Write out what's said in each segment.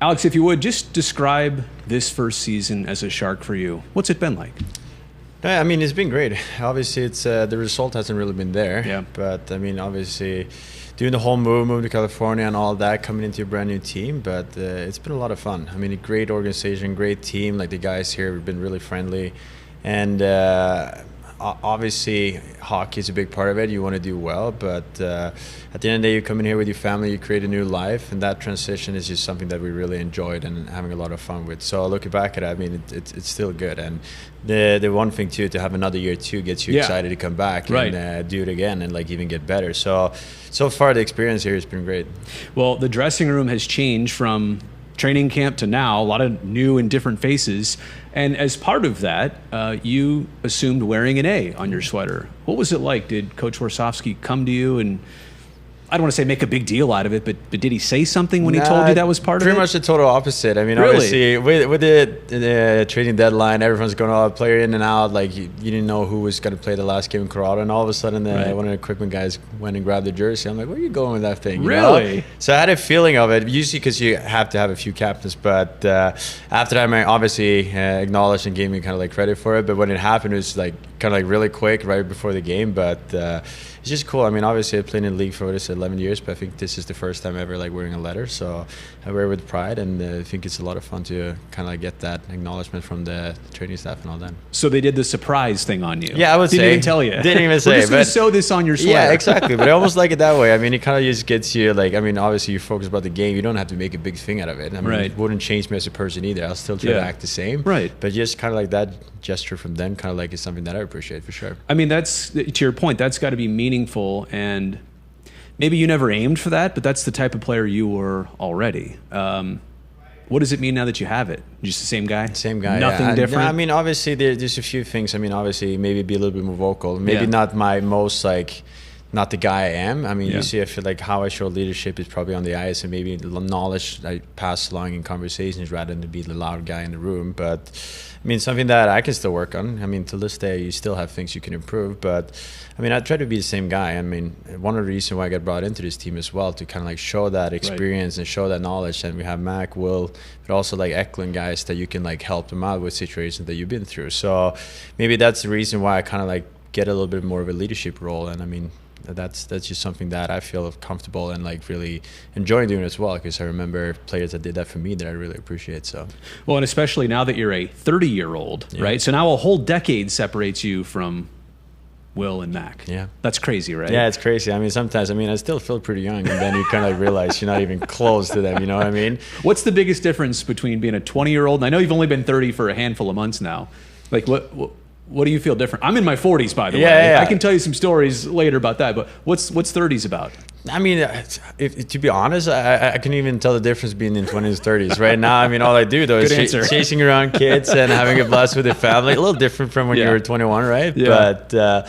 Alex, if you would, just describe this first season as a Shark for you. What's it been like? I mean, it's been great. Obviously, it's the result hasn't really been there. Yeah. But, I mean, obviously, doing the whole move to California and all that, coming into a brand new team. But it's been a lot of fun. I mean, a great organization, great team. Like, the guys here have been really friendly. And obviously, hockey is a big part of it. You want to do well. But at the end of the day, you come in here with your family, you create a new life. And that transition is just something that we really enjoyed and having a lot of fun with. So looking back at it, I mean, it's still good. And the one thing, too, to have another year, too, gets you excited to come back and do it again and, like, even get better. So far, the experience here has been great. Well, the dressing room has changed from training camp to now, a lot of new and different faces. And as part of that, you assumed wearing an A on your sweater. What was it like? Did Coach Warsofsky come to you and, I don't want to say make a big deal out of it, but did he say something when he told you that was part of it? Pretty much the total opposite. I mean, really? Obviously, with the trading deadline, everyone's going to player in and out. Like, you didn't know who was going to play the last game in Colorado, and all of a sudden, one of the equipment guys went and grabbed the jersey. I'm like, where are you going with that thing? Really? So I had a feeling of it, usually because you have to have a few captains. But after that, I obviously acknowledged and gave me kind of like credit for it. But when it happened, it was like kind of like really quick right before the game. But it's just cool. I mean, obviously, I played in the league for 11 years, but I think this is the first time ever like wearing a letter. So I wear it with pride, and I think it's a lot of fun to kind of like get that acknowledgement from the training staff and all that. So they did the surprise thing on you. Yeah, I would say. Didn't even tell you. Didn't even say. We're just going to sew this on your sweater. Yeah, exactly. But I almost like it that way. I mean, it kind of just gets you like, I mean, obviously you focus about the game. You don't have to make a big thing out of it. I mean, it wouldn't change me as a person either. I'll still try to act the same. Right. But just kind of like that gesture from them kind of like is something that I appreciate for sure. I mean, that's, to your point, that's got to be meaningful, and maybe you never aimed for that, but that's the type of player you were already. What does it mean now that you have it? Just the same guy? Same guy. Nothing different? I mean, obviously, there's a few things. I mean, obviously, maybe be a little bit more vocal. Maybe not my most, like, not the guy I am. I mean, usually I feel like how I show leadership is probably on the ice and maybe the knowledge I pass along in conversations rather than to be the loud guy in the room. But, I mean, something that I can still work on. I mean, to this day, you still have things you can improve. But, I mean, I try to be the same guy. I mean, one of the reasons why I got brought into this team as well, to kind of like show that experience and show that knowledge. And we have Mac, Will, but also like Eklund guys that you can like help them out with situations that you've been through. So maybe that's the reason why I kind of like get a little bit more of a leadership role. And I mean, that's just something that I feel comfortable and like really enjoying doing as well, because I remember players that did that for me that I really appreciate. So well, and especially now that you're a 30-year-old, right? So now a whole decade separates you from Will and Mac. Yeah. That's crazy, right? Yeah, it's crazy. I mean, sometimes, I mean, I still feel pretty young, and then you kind of like realize you're not even close to them, you know what I mean? What's the biggest difference between being a 20-year-old, and I know you've only been 30 for a handful of months now, like what do you feel different? I'm in my 40s, by the way. Yeah. I can tell you some stories later about that, but what's 30s about? I mean, to be honest, I can't even tell the difference being in 20s and 30s. Right now, I mean, all I do, though, is chasing around kids and having a blast with the family. A little different from when you were 21, right? Yeah. But,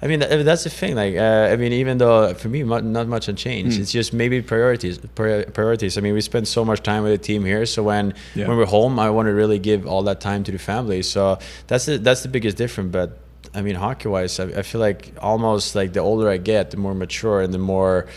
I mean, that's the thing. Like, I mean, even though for me, not much has changed. It's just maybe priorities. I mean, we spend so much time with the team here. So when we're home, I want to really give all that time to the family. So that's the biggest difference. But I mean, hockey-wise, I feel like almost like the older I get, the more mature and the more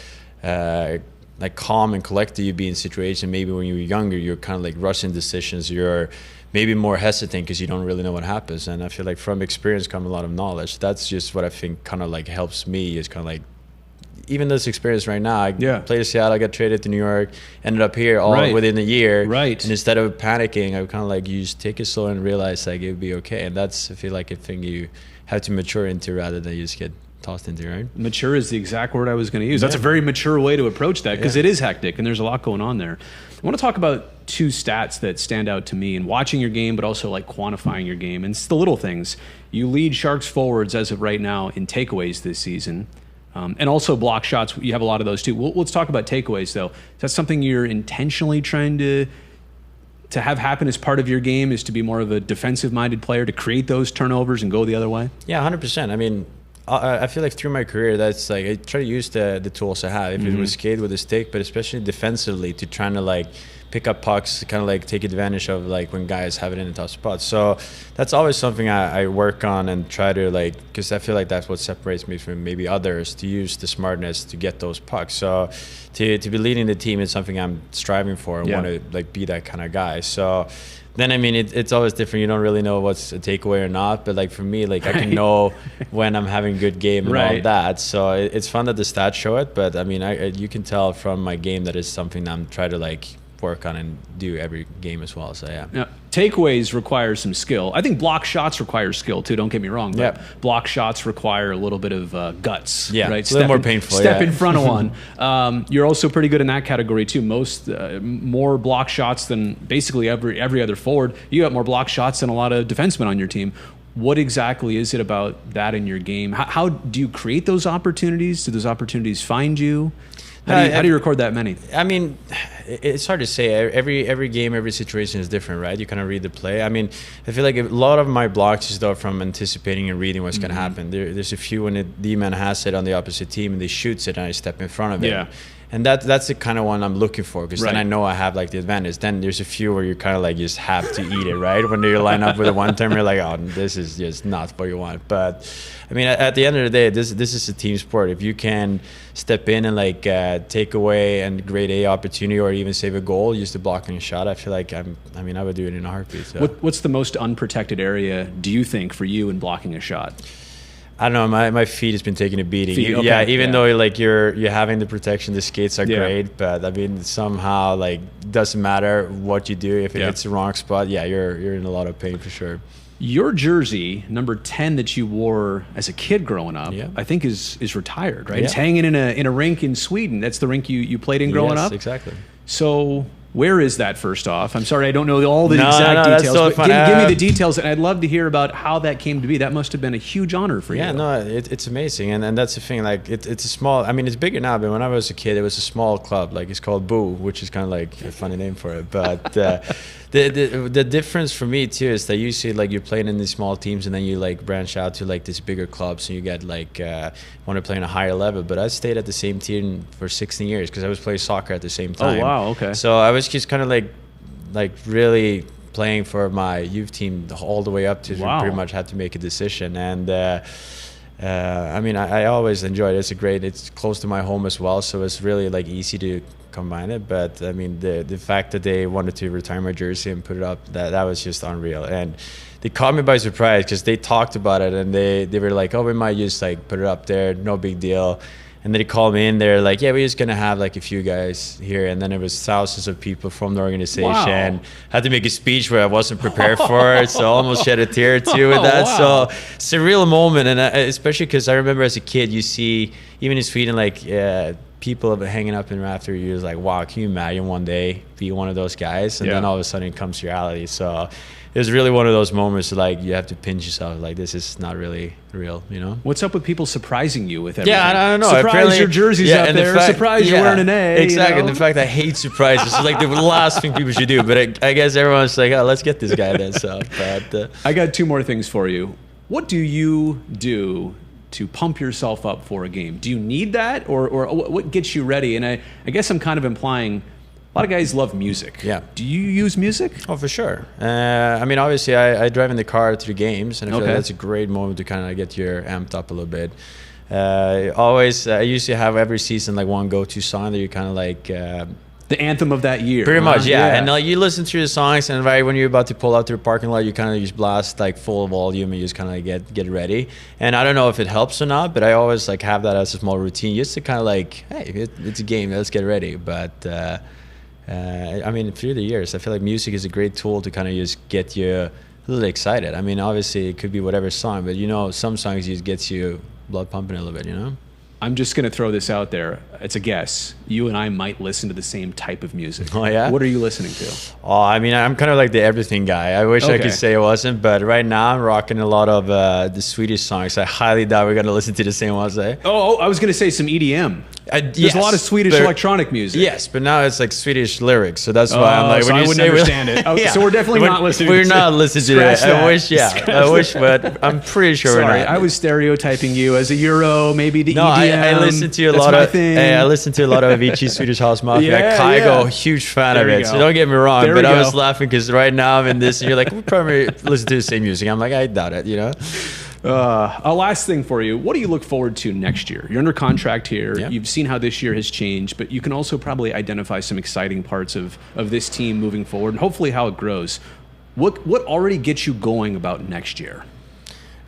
like calm and collected you be in situation. Maybe when you were younger, you're kind of like rushing decisions. You're maybe more hesitant because you don't really know what happens. And I feel like from experience comes a lot of knowledge. That's just what I think kind of like helps me, is kind of like, even this experience right now, I played in Seattle, I got traded to New York, ended up here all within a year. Right. And instead of panicking, I kind of like, you just take it slow and realize like it'll be okay. And that's, I feel like, a thing you have to mature into rather than you just get tossed into, right? Mature is the exact word I was going to use. That's a very mature way to approach that, because it is hectic and there's a lot going on there. I want to talk about two stats that stand out to me in watching your game, but also like quantifying your game. And it's the little things. You lead Sharks forwards as of right now in takeaways this season. And also block shots. You have a lot of those too. Let's talk about takeaways though. Is that something you're intentionally trying to have happen as part of your game, is to be more of a defensive-minded player, to create those turnovers and go the other way? Yeah, 100%. I mean, I feel like through my career, that's like, I try to use the tools I have. If it was skate with a stick, but especially defensively, to trying to like pick up pucks, kind of like take advantage of like when guys have it in a tough spot. So that's always something I work on and try to like, because I feel like that's what separates me from maybe others, to use the smartness to get those pucks. So to be leading the team is something I'm striving for and want to like be that kind of guy. So then, I mean, it's always different. You don't really know what's a takeaway or not. But like for me, like I can know when I'm having a good game and all that. So it's fun that the stats show it. But I mean, you can tell from my game that it's something that I'm trying to like work on and do every game as well. So yeah. Now, takeaways require some skill. I think block shots require skill too. Don't get me wrong. But block shots require a little bit of guts. Yeah, right? It's a little more painful. Step in front of one. You're also pretty good in that category too. More block shots than basically every other forward. You got more block shots than a lot of defensemen on your team. What exactly is it about that in your game? How do you create those opportunities? Do those opportunities find you? How do you record that many? I mean, it's hard to say. Every game, every situation is different, right? You kind of read the play. I mean, I feel like a lot of my blocks is though from anticipating and reading what's going to happen. There's a few when the D-man has it on the opposite team and they shoots it and I step in front of it. Yeah. And that's the kind of one I'm looking for, because then I know I have like the advantage. Then there's a few where you kind of like just have to eat it, right? When you line up with a one-timer, you're like, oh, this is just not what you want. But I mean, at the end of the day, this is a team sport. If you can step in and like take away and grade A opportunity or even save a goal, use the blocking shot, I feel like I would do it in a heartbeat. So. What's the most unprotected area, do you think, for you in blocking a shot? I don't know. My feet has been taking a beating. Even though like you're having the protection, the skates are great, but I mean somehow like doesn't matter what you do, if it hits the wrong spot, you're in a lot of pain for sure. Your jersey, number 10 that you wore as a kid growing up, I think is retired, right? Yeah. It's hanging in a rink in Sweden. That's the rink you played in growing up? Yes, exactly. So where is that, first off? I'm sorry, I don't know all the exact details, so but give me the details, and I'd love to hear about how that came to be. That must have been a huge honor for you. Yeah, no, it's amazing, and that's the thing. Like, it's a small. I mean, it's bigger now, but when I was a kid, it was a small club. Like, it's called Boo, which is kind of like a funny name for it. But the difference for me too is that you see like you're playing in these small teams, and then you like branch out to like these bigger clubs, and you get like want to play on a higher level. But I stayed at the same team for 16 years because I was playing soccer at the same time. Oh wow, okay. So I was just kind of like really playing for my youth team all the way up to pretty much had to make a decision. And I mean, I always enjoyed it. It's close to my home as well, so it's really like easy to combine it. But I mean, the fact that they wanted to retire my jersey and put it up, that was just unreal. And they caught me by surprise because they talked about it, and they were like, oh, we might just like put it up there, no big deal. And then they called me in. They're like, yeah, we're just going to have like a few guys here. And then it was thousands of people from the organization. Wow. Had to make a speech where I wasn't prepared for it. So I almost shed a tear or two with that. Wow. So it's a real moment. And especially because I remember as a kid, you see, even in Sweden, like people hanging up in rafter, you're just like, wow, can you imagine one day be one of those guys? And then all of a sudden it comes reality. So it was really one of those moments like you have to pinch yourself, like this is not really real, you know? What's up with people surprising you with everything? Yeah, I don't know. Surprise your jersey's out there. Surprise you're wearing an A. Exactly. You know? The fact I hate surprises is like the last thing people should do. But I guess everyone's like, oh, let's get this guy then. So, but I got two more things for you. What do you do to pump yourself up for a game? Do you need that, or what gets you ready? And I guess I'm kind of implying a lot of guys love music. Yeah. Do you use music? Oh, for sure. I mean, obviously, I drive in the car to the games, and I feel like that's a great moment to kind of get your amped up a little bit. I usually have every season like one go-to song that you kind of like. The anthem of that year. Pretty much, yeah. And like you listen to the songs, and right when you're about to pull out to the parking lot, you kind of just blast like full volume and you just kind of like get ready. And I don't know if it helps or not, but I always like have that as a small routine, just to kind of like, hey, it's a game, let's get ready. But I mean, through the years, I feel like music is a great tool to kind of just get you a little excited. I mean, obviously it could be whatever song, but you know, some songs just gets you blood pumping a little bit, you know? I'm just going to throw this out there. It's a guess. You and I might listen to the same type of music. Oh, yeah? What are you listening to? Oh, I mean, I'm kind of like the everything guy. I wish I could say I wasn't, but right now I'm rocking a lot of the Swedish songs. I highly doubt we're going to listen to the same ones. Oh, I was going to say some EDM. There's a lot of Swedish electronic music. Yes, but now it's like Swedish lyrics, so that's why I'm like, so I wouldn't understand it. Oh, so we're definitely not listening. We're not listening to it. I wish, but I'm pretty sure we're not. I was stereotyping you as a Euro, maybe the EDM. I listen to a lot of. I listen to a lot of Avicii, Swedish House Mafia. Yeah, Kygo, yeah. huge fan There of you it. go. So don't get me wrong, There but we I was go. laughing because right now I'm in this, and you're like, we probably listen to the same music. I'm like, I doubt it, you know? A last thing for you. What do you look forward to next year? You're under contract here. Yeah. You've seen how this year has changed, but you can also probably identify some exciting parts of this team moving forward and hopefully how it grows. What already gets you going about next year?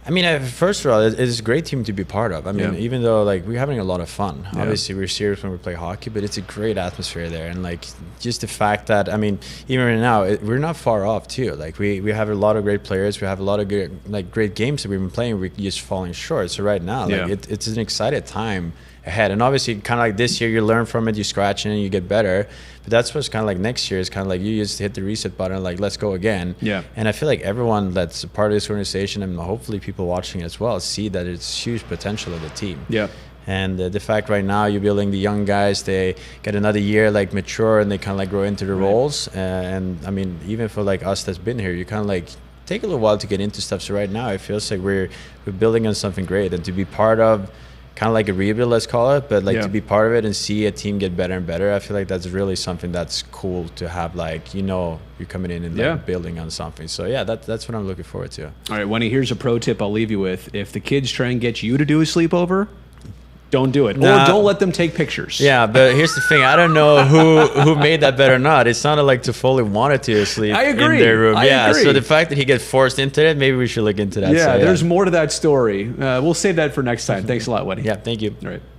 I mean, first of all, it's a great team to be part of. I mean, even though like we're having a lot of fun. Yeah. Obviously, we're serious when we play hockey, but it's a great atmosphere there. And like just the fact that, I mean, even right now, we're not far off too. Like we have a lot of great players. We have a lot of good, like great games that we've been playing. We're just falling short. So right now, like it's an excited time ahead. And obviously, kind of like this year, you learn from it, you scratch it, and you get better. But that's what's kind of like next year is kind of like you just hit the reset button, like let's go again. Yeah. And I feel like everyone that's a part of this organization, and hopefully people watching as well, see that it's huge potential of the team. Yeah. And the fact right now you're building the young guys, they get another year like mature and they kind of like grow into the roles. And I mean, even for like us that's been here, you kind of like take a little while to get into stuff. So right now it feels like we're building on something great, and to be part of kind of like a rebuild, let's call it, but like to be part of it and see a team get better and better, I feel like that's really something that's cool to have. Like, you know, you're coming in and like building on something. So yeah, that's what I'm looking forward to. All right, Wenny, here's a pro tip I'll leave you with. If the kids try and get you to do a sleepover, don't do it. Or don't let them take pictures. Yeah, but here's the thing. I don't know who made that bet or not. It sounded like Toffoli wanted to sleep in their room. I agree. So the fact that he gets forced into it, maybe we should look into that. Yeah, So, there's more to that story. We'll save that for next time. Thanks a lot, Wenny. Yeah, thank you. All right.